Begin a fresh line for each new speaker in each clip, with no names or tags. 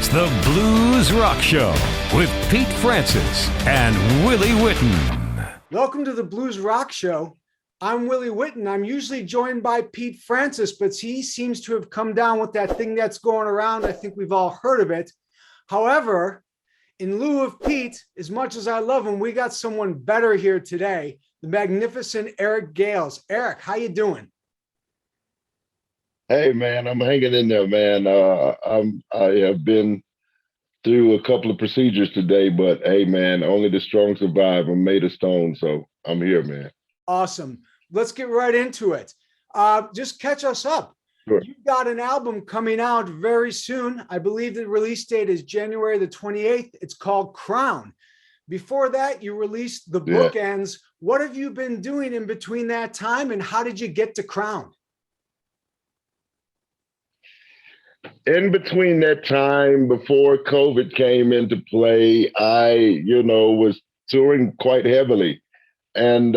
It's the Blues Rock Show with Pete Francis and Willie Witten.
Welcome to the Blues Rock Show. I'm Willie Witten. I'm usually joined by Pete Francis, but he seems to have come down with that thing that's going around. I think we've all heard of it. However, in lieu of Pete, as much as I love him, we got someone better here today, the magnificent LaDonna Gales. Eric, how you doing?
Hey man, I'm hanging in there, man. I have been through a couple of procedures today, but hey man, only the strong survive. I'm made of stone, so I'm here, man.
Awesome. Let's get right into it. Just catch us up.
Sure.
You've got an album coming out very soon. I believe the release date is January the 28th. It's called Crown. Before that, you released The Bookends. What have you been doing in between that time, and how did you get to Crown?
In between that time, before COVID came into play, I, was touring quite heavily, and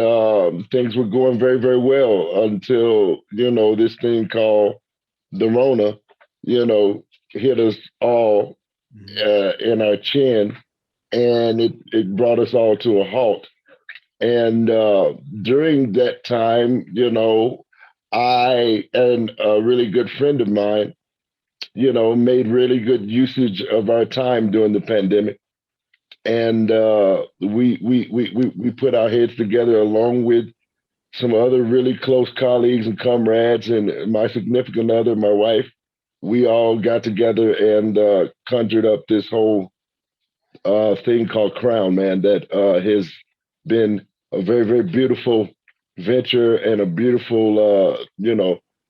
things were going very, very well until, this thing called the Rona, hit us all in our chin, and it brought us all to a halt. And during that time, I and a really good friend of mine, made really good usage of our time during the pandemic. And we put our heads together along with some other really close colleagues and comrades and my significant other, my wife. We all got together and conjured up this whole thing called Crown, man, that has been a very, very beautiful venture and a beautiful,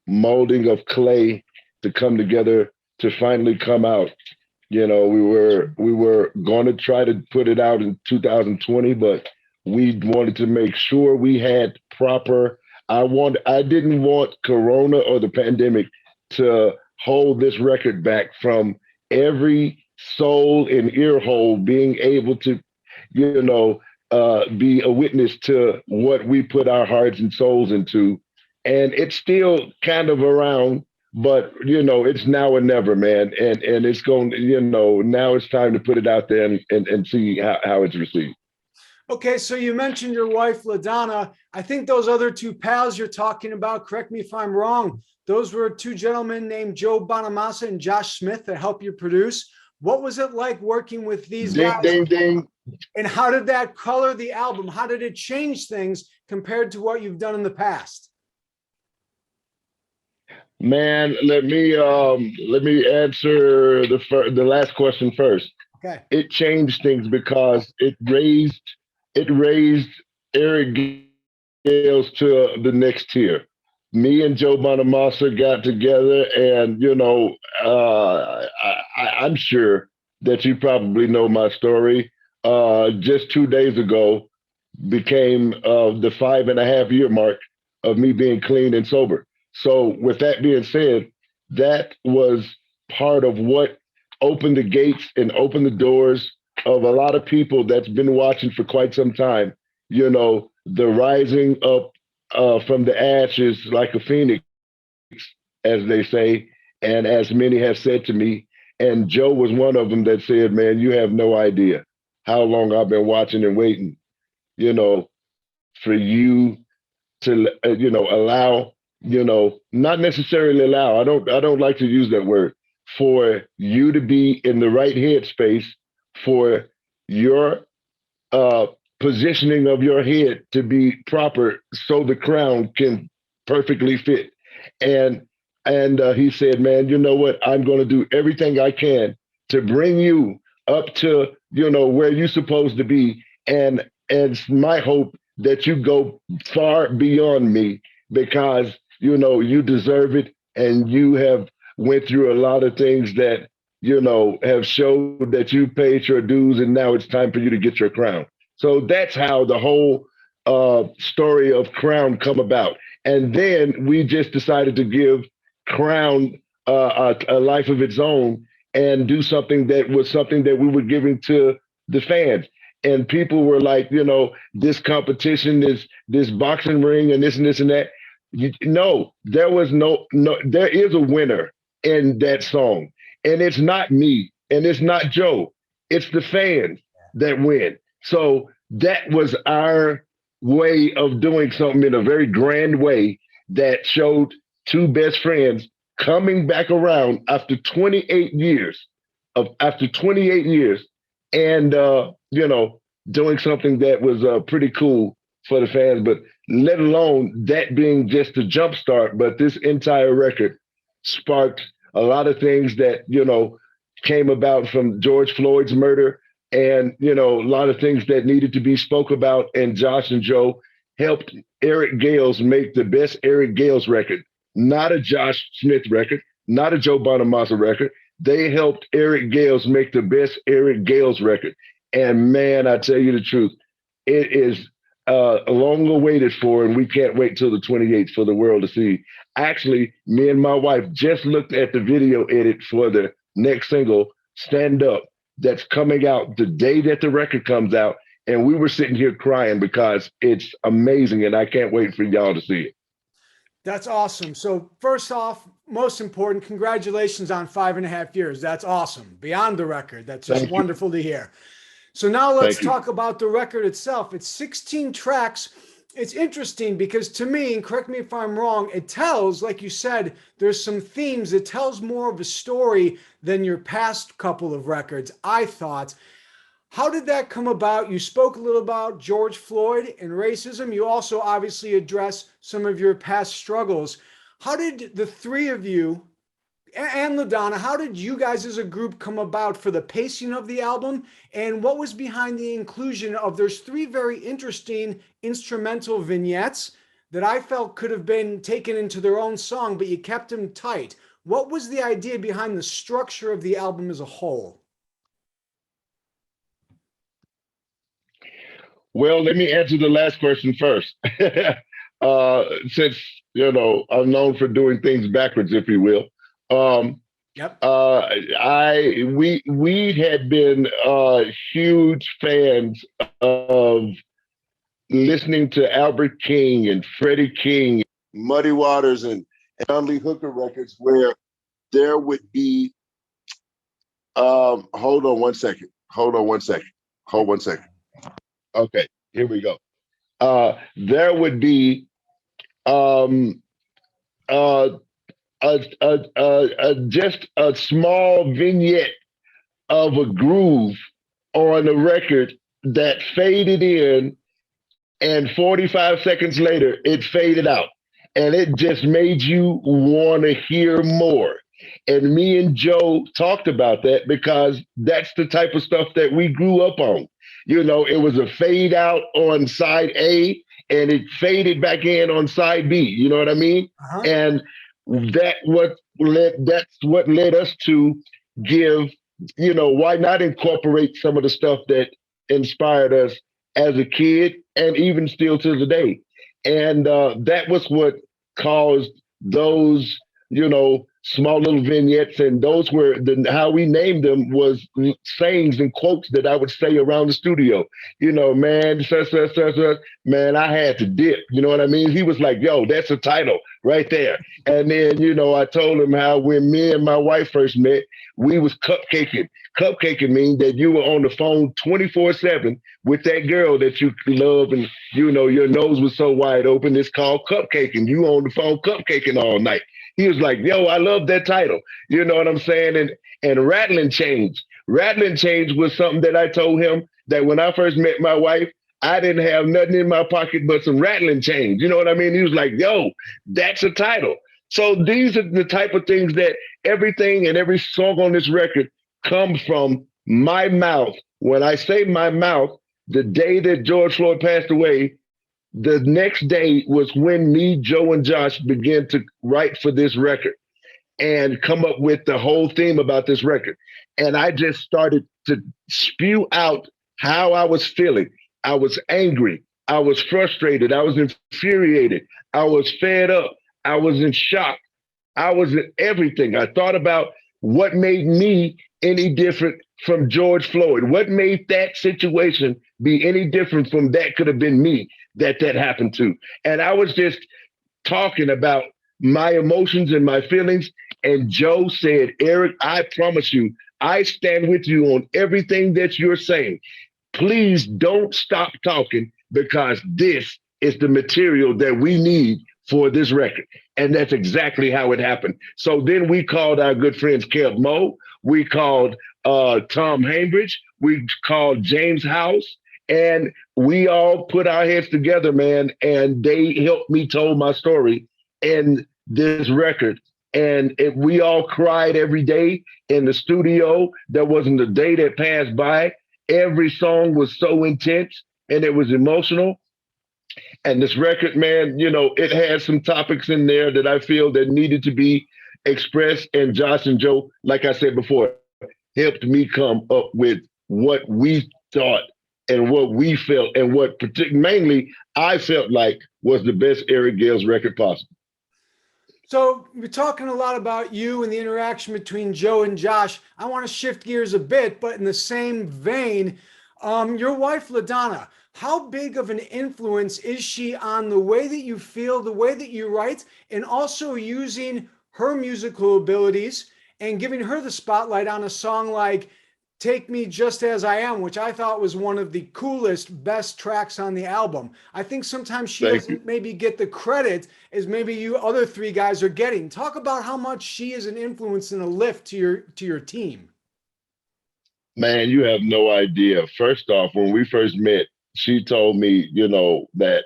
molding of clay to come together to finally come out. We were going to try to put it out in 2020, but we wanted to make sure we had proper. I didn't want Corona or the pandemic to hold this record back from every soul and ear hole being able to, be a witness to what we put our hearts and souls into. And it's still kind of around, but it's now or never, man. And it's going, now it's time to put it out there and see how it's received.
Okay, so you mentioned your wife, LaDonna. I think those other two pals you're talking about, correct me if I'm wrong, those were two gentlemen named Joe Bonamassa and Josh Smith that helped you produce. What was it like working with these guys?
Ding, ding.
And how did that color the album? How did it change things compared to what you've done in the past?
Man, let me answer the last question first.
Okay.
It changed things because it raised Eric Gales to the next tier. Me and Joe Bonamassa got together, and I'm sure that you probably know my story. Just 2 days ago, became the 5.5-year mark of me being clean and sober. So with that being said, that was part of what opened the gates and opened the doors of a lot of people that's been watching for quite some time. The rising up from the ashes like a phoenix, as they say, and as many have said to me. And Joe was one of them that said, man, you have no idea how long I've been watching and waiting, for you to, allow, not necessarily allow, I don't like to use that word, for you to be in the right headspace, for your positioning of your head to be proper so the crown can perfectly fit. And he said, man, you know what? I'm going to do everything I can to bring you up to, where you're supposed to be. And it's my hope that you go far beyond me because, you deserve it. And you have went through a lot of things that, have showed that you paid your dues, and now it's time for you to get your crown. So that's how the whole story of Crown come about. And then we just decided to give Crown a life of its own and do something that we were giving to the fans. And people were like, this competition, this boxing ring and this and this and that. No, there is a winner in that song. And it's not me. And it's not Joe, it's the fans that win. So that was our way of doing something in a very grand way that showed two best friends coming back around after 28 years after 28 years and doing something that was pretty cool for the fans, but let alone that being just a jump start. But this entire record sparked a lot of things that, came about from George Floyd's murder and, a lot of things that needed to be spoke about. And Josh and Joe helped Eric Gales make the best Eric Gales record, not a Josh Smith record, not a Joe Bonamassa record. They helped Eric Gales make the best Eric Gales record. And man, I tell you the truth, it is long awaited for, and we can't wait till the 28th for the world to see. Actually, me and my wife just looked at the video edit for the next single, Stand Up, that's coming out the day that the record comes out. And we were sitting here crying because it's amazing, and I can't wait for y'all to see it.
That's awesome. So first off, most important, congratulations on 5.5 years. That's awesome. Beyond the record. That's just wonderful to hear. So now let's talk about the record itself. It's 16 tracks. It's interesting because to me, and correct me if I'm wrong, it tells, like you said, there's some themes. It tells more of a story than your past couple of records, I thought. How did that come about? You spoke a little about George Floyd and racism. You also obviously address some of your past struggles. How did the three of you and LaDonna, how did you guys as a group come about for the pacing of the album? And what was behind the inclusion of, there's three very interesting instrumental vignettes that I felt could have been taken into their own song, but you kept them tight. What was the idea behind the structure of the album as a whole?
Well, let me answer the last question first. Since, I'm known for doing things backwards, if you will.
Yep.
We had been huge fans of listening to Albert King and Freddie King, Muddy Waters and John Lee Hooker records, where there would be hold on one second. Okay, here we go. There would be just a small vignette of a groove on a record that faded in, and 45 seconds later, it faded out. And it just made you want to hear more. And me and Joe talked about that because that's the type of stuff that we grew up on. It was a fade out on side A and it faded back in on side B. You know what I mean? Uh-huh. And that's what led us to give, why not incorporate some of the stuff that inspired us as a kid and even still to today. And that was what caused those, small little vignettes, and those were how we named them was sayings and quotes that I would say around the studio. Man, man, I had to dip. You know what I mean? He was like, yo, that's a title right there. And then, I told him how when me and my wife first met, we was cupcaking. Cupcaking means that you were on the phone 24/7 with that girl that you love, and your nose was so wide open. It's called cupcaking. You on the phone cupcaking all night. He was like, yo, I love that title. You know what I'm saying? And Rattling Change. Rattling Change was something that I told him that when I first met my wife, I didn't have nothing in my pocket but some rattling change. You know what I mean? He was like, yo, that's a title. So these are the type of things that everything and every song on this record comes from my mouth. When I say my mouth, the day that George Floyd passed away, the next day was when me, Joe, and Josh began to write for this record and come up with the whole theme about this record. And I just started to spew out how I was feeling. I was angry. I was frustrated. I was infuriated. I was fed up. I was in shock. I was in everything. I thought about what made me any different from George Floyd. What made that situation be any different from that could have been me that happened to? And I was just talking about my emotions and my feelings. And Joe said, Eric, I promise you, I stand with you on everything that you're saying. Please don't stop talking because this is the material that we need for this record. And that's exactly how it happened. So then we called our good friends Kev Moe. We called Tom Hambridge. We called James House. And we all put our heads together, man. And they helped me tell my story in this record. And we all cried every day in the studio. There wasn't a day that passed by. Every song was so intense and it was emotional. And this record, man, it had some topics in there that I feel that needed to be expressed. And Josh and Joe, like I said before, helped me come up with what we thought and what we felt and what mainly I felt like was the best Eric Gales record possible.
So we're talking a lot about you and the interaction between Joe and Josh. I want to shift gears a bit, but in the same vein, your wife, LaDonna, how big of an influence is she on the way that you feel, the way that you write, and also using her musical abilities and giving her the spotlight on a song like Take Me Just As I Am, which I thought was one of the coolest, best tracks on the album. I think sometimes she doesn't maybe get the credit as maybe you other three guys are getting. Talk about how much she is an influence and a lift to your team.
Man, you have no idea. First off, when we first met, she told me, that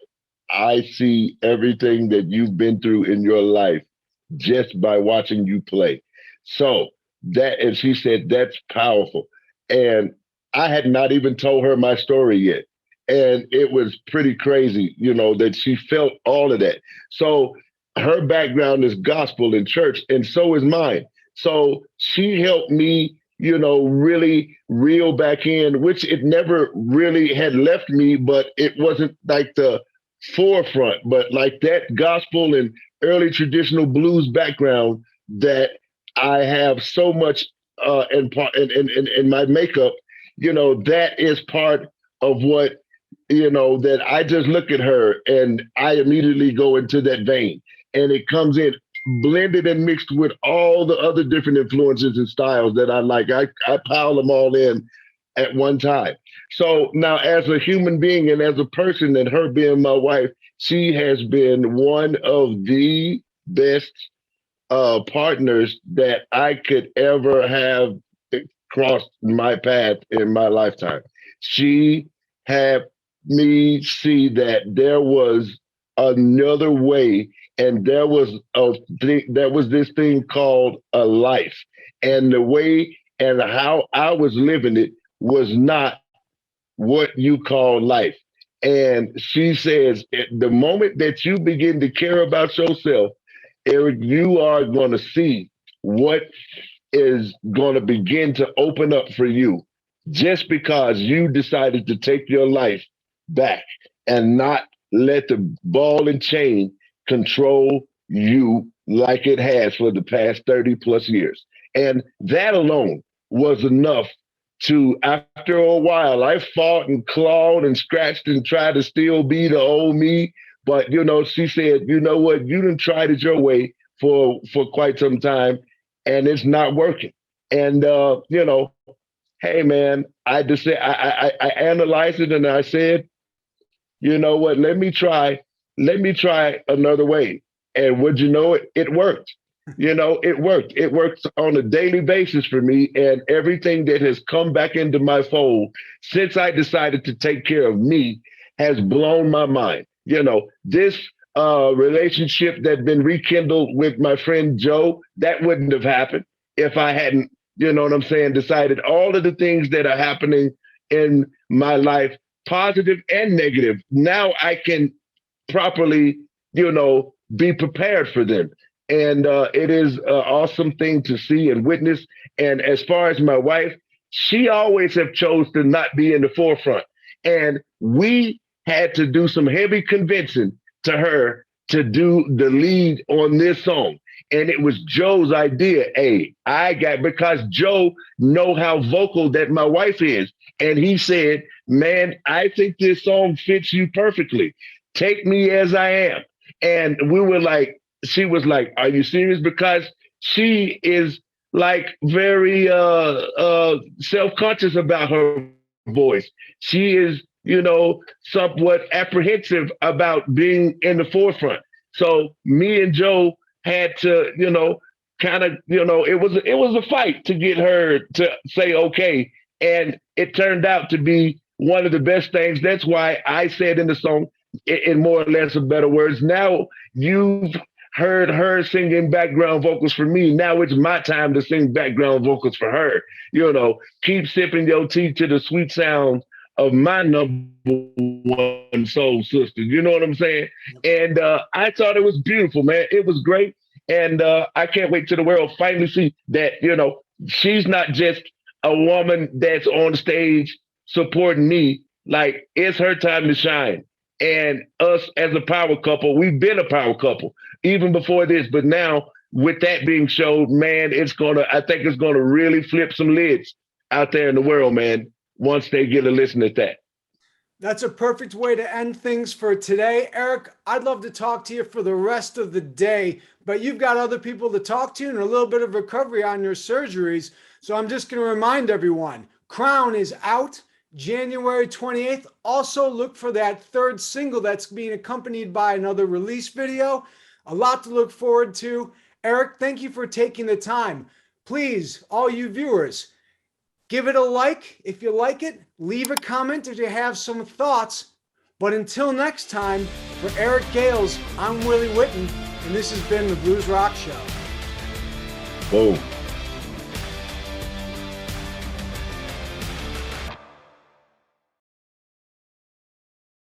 I see everything that you've been through in your life just by watching you play. So and she said, that's powerful. And I had not even told her my story yet. And it was pretty crazy, that she felt all of that. So her background is gospel in church, and so is mine. So she helped me, really reel back in, which it never really had left me, but it wasn't like the forefront, but like that gospel and early traditional blues background that I have so much in my makeup, that is part of what, that I just look at her and I immediately go into that vein, and it comes in blended and mixed with all the other different influences and styles that I like. I pile them all in at one time. So now as a human being and as a person, and her being my wife, she has been one of the best partners that I could ever have crossed my path in my lifetime. She had me see that there was another way, and there was this thing called a life, and the way and how I was living it was not what you call life. And she says, the moment that you begin to care about yourself, Eric, you are going to see what is going to begin to open up for you just because you decided to take your life back and not let the ball and chain control you like it has for the past 30 plus years. And that alone was enough to, after a while, I fought and clawed and scratched and tried to still be the old me. But, she said, you know what, you done tried it your way for quite some time and it's not working. And, hey, man, I just said, I analyzed it and I said, you know what, let me try another way. And would you know it? It worked. It worked. It works on a daily basis for me. And everything that has come back into my fold since I decided to take care of me has blown my mind. This relationship that's been rekindled with my friend Joe, that wouldn't have happened if I hadn't, decided all of the things that are happening in my life, positive and negative. Now I can properly, be prepared for them. And it is an awesome thing to see and witness. And as far as my wife, she always have chose to not be in the forefront. And we had to do some heavy convincing to her to do the lead on this song. And it was Joe's idea. Because Joe know how vocal that my wife is. And he said, man, I think this song fits you perfectly. Take Me As I Am. And we were like, she was like, are you serious? Because she is like very self-conscious about her voice. She is, somewhat apprehensive about being in the forefront. So me and Joe had to, kind of, it was a fight to get her to say okay. And it turned out to be one of the best things. That's why I said in the song, in more or less of better words, now you've heard her singing background vocals for me. Now it's my time to sing background vocals for her. Keep sipping your tea to the sweet sound of my number one soul sister. You know what I'm saying? And I thought it was beautiful, man. It was great. And I can't wait till the world finally see that, she's not just a woman that's on stage supporting me. Like, it's her time to shine. And us as a power couple, we've been a power couple even before this, but now with that being showed, man, I think it's gonna really flip some lids out there in the world, man, once they get a listen at that.
That's a perfect way to end things for today. Eric, I'd love to talk to you for the rest of the day, but you've got other people to talk to and a little bit of recovery on your surgeries. So I'm just going to remind everyone, Crown is out January 28th. Also look for that third single that's being accompanied by another release video. A lot to look forward to. Eric, thank you for taking the time. Please, all you viewers, give it a like if you like it. Leave a comment if you have some thoughts. But until next time, for Eric Gales, I'm Willie Witten, and this has been the Blues Rock Show.
Boom.